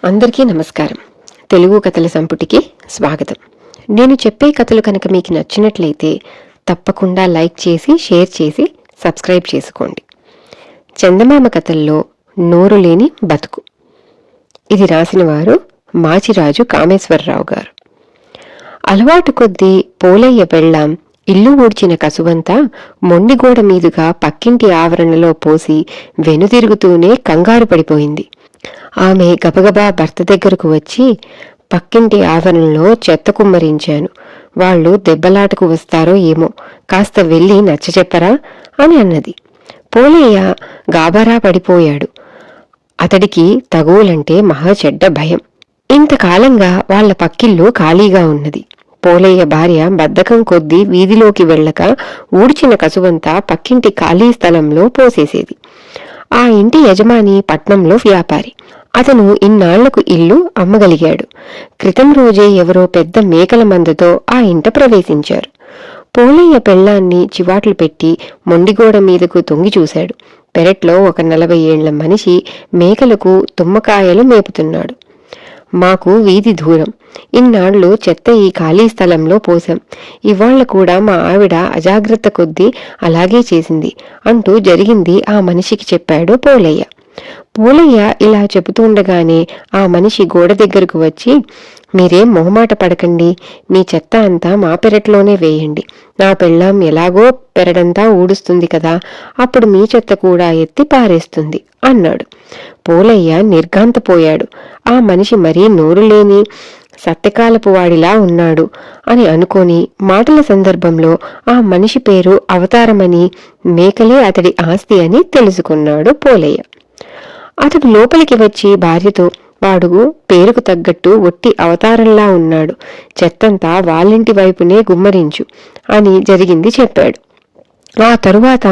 అందరికీ నమస్కారం. తెలుగు కథల సంపుటికి స్వాగతం. నేను చెప్పే కథలు కనుక మీకు నచ్చినట్లయితే తప్పకుండా లైక్ చేసి, షేర్ చేసి, సబ్స్క్రైబ్ చేసుకోండి. చందమామ కథల్లో నోరు లేని బతుకు. ఇది రాసిన వారు మాచిరాజు కామేశ్వరరావు గారు. అలవాటు కొద్దీ పోలయ్య పెళ్ళాం ఇల్లు ఊడ్చిన కసువంతా మొండిగోడ మీదుగా పక్కింటి ఆవరణలో పోసి వెనుదిరుగుతూనే కంగారు పడిపోయింది. ఆమె గబగబా భర్త దగ్గరకు వచ్చి, పక్కింటి ఆవరణలో చెత్త కుమ్మరించాను, వాళ్ళు దెబ్బలాటకు వస్తారో ఏమో, కాస్త వెళ్ళి నచ్చచెప్పరా అని అన్నది. పోలయ్య గాబరా పడిపోయాడు. అతడికి తగువులంటే మహా చెడ్డ భయం. ఇంతకాలంగా వాళ్ల పక్కిల్లు ఖాళీగా ఉన్నది. పోలయ్య భార్య బద్ధకం కొద్దీ వీధిలోకి వెళ్ళక ఊడ్చిన కసువంతా పక్కింటి ఖాళీ స్థలంలో పోసేసేది. ఆ ఇంటి యజమాని పట్నంలో వ్యాపారి. అతను ఇన్నాళ్లకు ఇల్లు అమ్మగలిగాడు. క్రితం రోజే ఎవరో పెద్ద మేకల మందతో ఆ ఇంట ప్రవేశించారు. పోలయ్య పెళ్ళాన్ని చివాట్లు పెట్టి మొండిగోడ మీదకు తొంగి చూశాడు. పెరట్లో ఒక 40 ఏళ్ల మనిషి మేకలకు తుమ్మకాయలు మేపుతున్నాడు. మాకు వీధి దూరం. ఇన్నాళ్లు చెత్త ఈ ఖాళీ స్థలంలో పోసాం. ఇవాళ్ల కూడా మా ఆవిడ అజాగ్రత్త కొద్దీ అలాగే చేసింది అంటూ జరిగింది ఆ మనిషికి చెప్పాడు పోలయ్య. పోలయ్య ఇలా చెబుతుండగానే ఆ మనిషి గోడ దగ్గరకు వచ్చి, మీరేం మొహమాట పడకండి, మీ చెత్త అంతా మా పెరట్లోనే వేయండి. నా పెళ్ళాం ఎలాగో పెరడంతా ఊడుస్తుంది కదా, అప్పుడు మీ చెత్త కూడా ఎత్తి పారేస్తుంది అన్నాడు. పోలయ్య నిర్ఘాంతపోయాడు. ఆ మనిషి మరీ నోరులేని సత్యకాలపు వాడిలా ఉన్నాడు అని అనుకొని మాటల సందర్భంలో ఆ మనిషి పేరు అవతారమని, మేకలే అతడి ఆస్తి అని తెలుసుకున్నాడు పోలయ్య. అతడు లోపలికి వచ్చి భార్యతో, వాడు పేరుకు తగ్గట్టు ఒట్టి అవతారంలా ఉన్నాడు, చెత్తంతా వాళ్ళింటి వైపునే గుమ్మరించు అని జరిగింది చెప్పాడు. ఆ తరువాత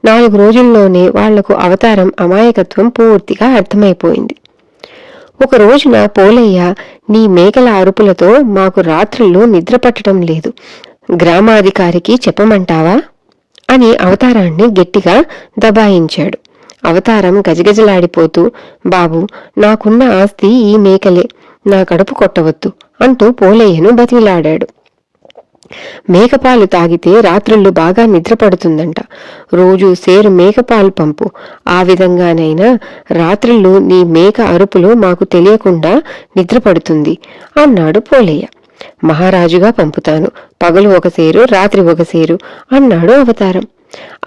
4 రోజుల్లోనే వాళ్లకు అవతారం అమాయకత్వం పూర్తిగా అర్థమైపోయింది. ఒక రోజున పోలయ్య, నీ మేకల అరుపులతో మాకు రాత్రుళ్ళు నిద్ర పట్టడం లేదు, గ్రామాధికారికి చెప్పమంటావా అని అవతారాన్ని గట్టిగా దబాయించాడు. అవతారం గజగజలాడిపోతూ, బాబు, నాకున్న ఆస్తి ఈ మేకలే, నా కడుపు కొట్టవద్దు అంటూ పోలయ్యను బతిలాడాడు. మేకపాలు తాగితే రాత్రుళ్ళు బాగా నిద్రపడుతుందంట, రోజు సేరు మేకపాలు పంపు, ఆ విధంగానైనా రాత్రుళ్ళు నీ మేక అరుపులు మాకు తెలియకుండా నిద్రపడుతుంది అన్నాడు పోలయ్య. మహారాజుగా పంపుతాను, పగలు ఒక సేరు, రాత్రి ఒక సేరు అన్నాడు అవతారం.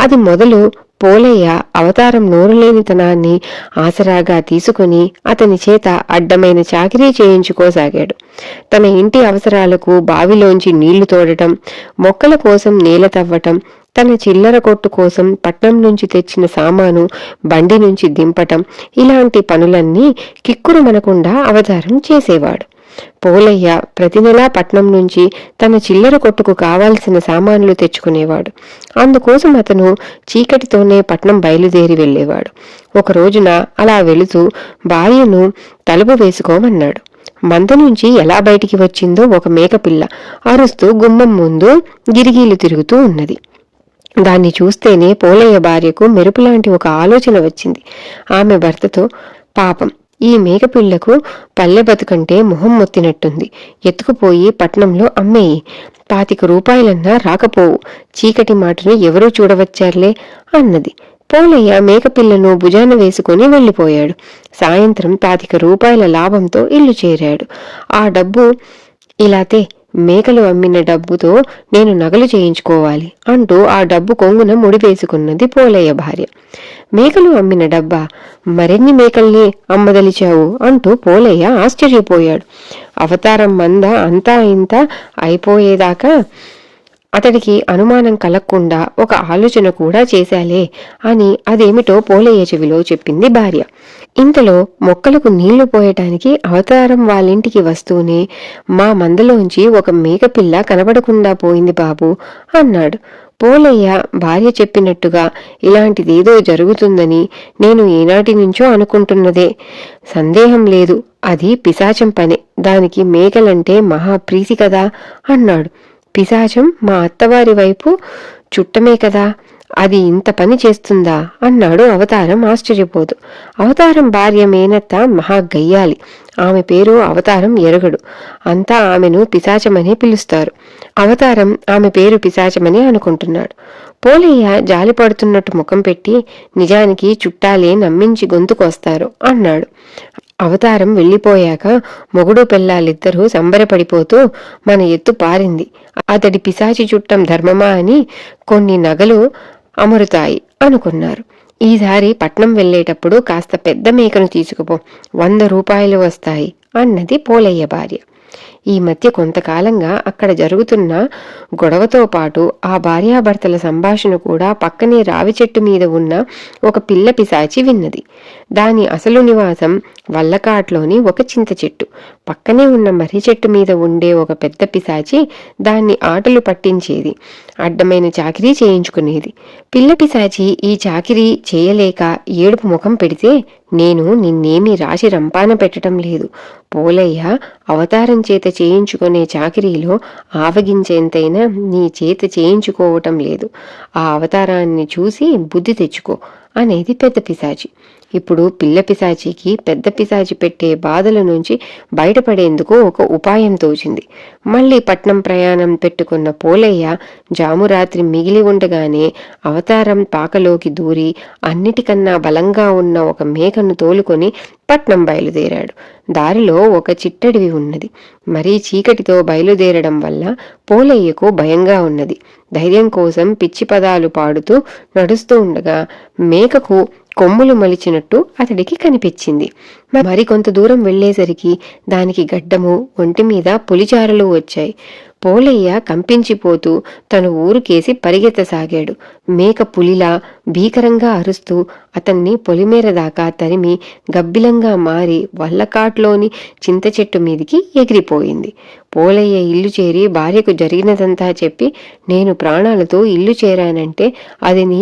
అది మొదలు పోలయ్య అవతారం నోరులేనితనాన్ని ఆసరాగా తీసుకుని అతని చేత అడ్డమైన చాకిరీ చేయించుకోసాగాడు. తన ఇంటి అవసరాలకు బావిలోంచి నీళ్లు తోడటం, మొక్కల కోసం నేల తవ్వటం, తన చిల్లర కొట్టు కోసం పట్నం నుంచి తెచ్చిన సామాను బండి నుంచి దింపటం, ఇలాంటి పనులన్నీ కిక్కురుమనకుండా అవతారం చేసేవాడు. పోలయ్య ప్రతి నెలా పట్నం నుంచి తన చిల్లర కొట్టుకు కావాల్సిన సామాన్లు తెచ్చుకునేవాడు. అందుకోసం అతను చీకటితోనే పట్నం బయలుదేరి వెళ్లేవాడు. ఒక రోజున అలా వెళుతూ భార్యను తలుపు వేసుకోమన్నాడు. మంద నుంచి ఎలా బయటికి వచ్చిందో ఒక మేకపిల్ల అరుస్తూ గుమ్మం ముందు గిరిగీలు తిరుగుతూ ఉన్నది. దాన్ని చూస్తేనే పోలయ్య భార్యకు మెరుపులాంటి ఒక ఆలోచన వచ్చింది. ఆమె భర్తతో, పాపం, ఈ మేకపిల్లకు పల్లె బతుకంటే మొహం మొత్తినట్టుంది, ఎత్తుకుపోయి పట్నంలో అమ్మేయి, 25 రూపాయలన్నా రాకపోవు, చీకటి మాటను ఎవరూ చూడవచ్చారులే అన్నది. పోలయ్య మేకపిల్లను భుజాన వేసుకుని వెళ్లిపోయాడు. సాయంత్రం 25 రూపాయల లాభంతో ఇల్లు చేరాడు. ఆ డబ్బు ఇలాతే, మేకలు అమ్మిన డబ్బుతో నేను నగలు చేయించుకోవాలి అంటూ ఆ డబ్బు కొంగున ముడివేసుకున్నది పోలయ్య భార్య. మేకలు అమ్మిన డబ్బా, మరెన్ని మేకల్ని అమ్మదలిచావు అంటూ పోలయ్య ఆశ్చర్యపోయాడు. అవతారం మంద అంతా ఇంత అయిపోయేదాకా అతడికి అనుమానం కలగకుండా ఒక ఆలోచన కూడా చేశాలే అని అదేమిటో పోలయ్య చెవిలో చెప్పింది భార్య. ఇంతలో మొక్కలకు నీళ్లు పోయటానికి అవతారం వాళ్ళింటికి వస్తూనే, మా మందలోంచి ఒక మేకపిల్ల కనబడకుండా పోయింది బాబు అన్నాడు. పోలయ్య భార్య చెప్పినట్టుగా ఇలాంటిదేదో జరుగుతుందని నేను ఏనాటి నుంచో అనుకుంటున్నదే, సందేహం లేదు, అది పిశాచం పనే, దానికి మేకలంటే మహాప్రీతి కదా అన్నాడు. పిశాచం మా అత్తవారి వైపు చుట్టమే కదా, అది ఇంత పని చేస్తుందా అన్నాడు అవతారం ఆశ్చర్యపోతూ. అవతారం భార్య మేనత్త మహా గయ్యాలి. ఆమె పేరు అవతారం ఎరగడు. అంతా ఆమెను పిశాచమనే పిలుస్తారు. అవతారం ఆమె పేరు పిశాచమని అనుకుంటున్నాడు. పోలయ్య జాలిపడుతున్నట్టు ముఖం పెట్టి, నిజానికి చుట్టాలే నమ్మించి గొంతుకొస్తారు అన్నాడు. అవతారం వెళ్ళిపోయాక మొగుడు పెళ్ళాలిద్దరూ సంబరపడిపోతూ, మన ఎత్తు పారింది, అతడి పిశాచి చుట్టం ధర్మమా అని కొన్ని నగలు అమరుతాయి అనుకున్నారు. ఈసారి పట్నం వెళ్ళేటప్పుడు కాస్త పెద్ద మేకను తీసుకుపో, 100 రూపాయలు వస్తాయి అన్నది పోలయ్య భార్య. ఈ మధ్య కొంతకాలంగా అక్కడ జరుగుతున్న గొడవతో పాటు ఆ భార్యాభర్తల సంభాషణ కూడా పక్కనే రావి చెట్టు మీద ఉన్న ఒక పిల్ల పిశాచి విన్నది. దాని అసలు నివాసం వల్లకాట్లోని ఒక చింత చెట్టు. పక్కనే ఉన్న మర్రి చెట్టు మీద ఉండే ఒక పెద్ద పిశాచి దాన్ని ఆటలు పట్టించేది, అడ్డమైన చాకిరీ చేయించుకునేది. పిల్ల పిశాచి ఈ చాకిరీ చేయలేక ఏడుపు ముఖం పెడితే, నేను నిన్నేమీ రాసి రంపాన పెట్టడం లేదు. పోలయ్య అవతారం చేత చేయించుకునే చాకిరీలో ఆవగించేంతైనా నీ చేత చేయించుకోవటం లేదు. ఆ అవతారాన్ని చూసి బుద్ధి తెచ్చుకో అనేది పెద్ద పిశాచి. ఇప్పుడు పిల్ల పిశాచికి పెద్ద పిశాచి పెట్టే బాధల నుంచి బయటపడేందుకు ఒక ఉపాయం తోచింది. మళ్ళీ పట్నం ప్రయాణం పెట్టుకున్న పోలయ్య జామురాత్రి మిగిలి ఉండగానే అవతారం పాకలోకి దూరి అన్నిటికన్నా బలంగా ఉన్న ఒక మేకను తోలుకొని పట్నం బయలుదేరాడు. దారిలో ఒక చిట్టడివి ఉన్నది. మరీ చీకటితో బయలుదేరడం వల్ల పోలయ్యకు భయంగా ఉన్నది. ధైర్యం కోసం పిచ్చి పదాలు పాడుతూ నడుస్తూ ఉండగా మేకకు కొమ్ములు మలిచినట్టు అతడికి కనిపించింది. మరికొంత దూరం వెళ్లేసరికి దానికి గడ్డము, ఒంటి మీద పులిచారలు వచ్చాయి. పోలయ్య కంపించిపోతూ తన ఊరుకేసి పరిగెత్తసాగాడు. మేక పులిలా భీకరంగా అరుస్తూ అతన్ని పొలిమేర దాకా తరిమి గబ్బిలంగా మారి వల్లకాట్లోని చింత చెట్టు మీదికి ఎగిరిపోయింది. పోలయ్య ఇల్లు చేరి భార్యకు జరిగినదంతా చెప్పి, నేను ప్రాణాలతో ఇల్లు చేరానంటే అది నీ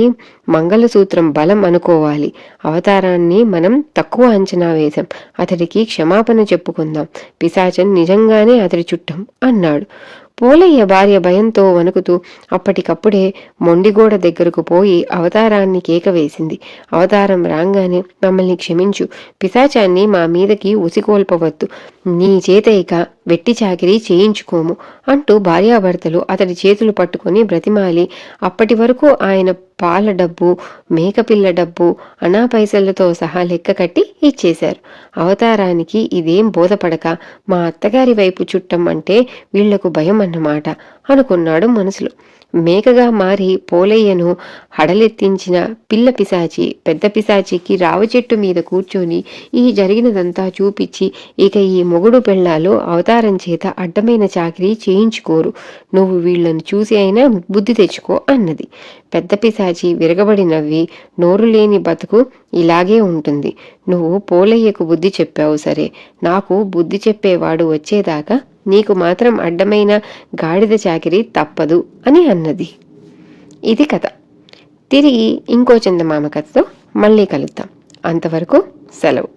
మంగళసూత్రం బలం అనుకోవాలి. అవతారాన్ని మనం తక్కువ అంచనా వేశాం. అతడికి క్షమాపణ చెప్పుకుందాం. పిశాచం నిజంగానే అతడి చుట్టం అన్నాడు. పోలయ్య భార్య భయంతో వణుకుతూ అప్పటికప్పుడే మొండిగోడ దగ్గరకు పోయి అవతారాన్ని కేక వేసింది. అవతారం రాగానే, మమ్మల్ని క్షమించు, పిశాచాన్ని మా మీదకి ఉసిగొల్పవద్దు, నీ చేత ఇక వెట్టి చాకిరీ చేయించుకోము అంటూ భార్యాభర్తలు అతడి చేతులు పట్టుకుని బ్రతిమాలి అప్పటి వరకు ఆయన పాల డబ్బు, మేకపిల్ల డబ్బు, అనా పైసలతో సహా లెక్క కట్టి ఇచ్చేశారు. అవతారానికి ఇదేం బోధపడక, మా అత్తగారి వైపు చుట్టం అంటే వీళ్లకు భయం అన్నమాట అనుకున్నాడు మనసులో. మేకగా మారి పోలయ్యను హడలెత్తించిన పిల్ల పిశాచి పెద్ద పిశాచికి రావి చెట్టు మీద కూర్చొని ఈ జరిగినదంతా చూపించి, ఇక ఈ మొగుడు పెళ్ళాలు అవతారం చేత అడ్డమైన చాకిరీ చేయించుకోరు, నువ్వు వీళ్లను చూసి అయినా బుద్ధి తెచ్చుకో అన్నది. పెద్ద పిశాచి విరగబడి నవ్వి, నోరు లేని బతుకు ఇలాగే ఉంటుంది. నువ్వు పోలయ్యకు బుద్ధి చెప్పావు సరే, నాకు బుద్ధి చెప్పేవాడు వచ్చేదాకా నీకు మాత్రం అడ్డమైన గాడిద చాకిరీ తప్పదు అని అన్నది. ఇది కథ. తిరిగి ఇంకో చందమామ కథతో మళ్ళీ కలుద్దాం. అంతవరకు సెలవు.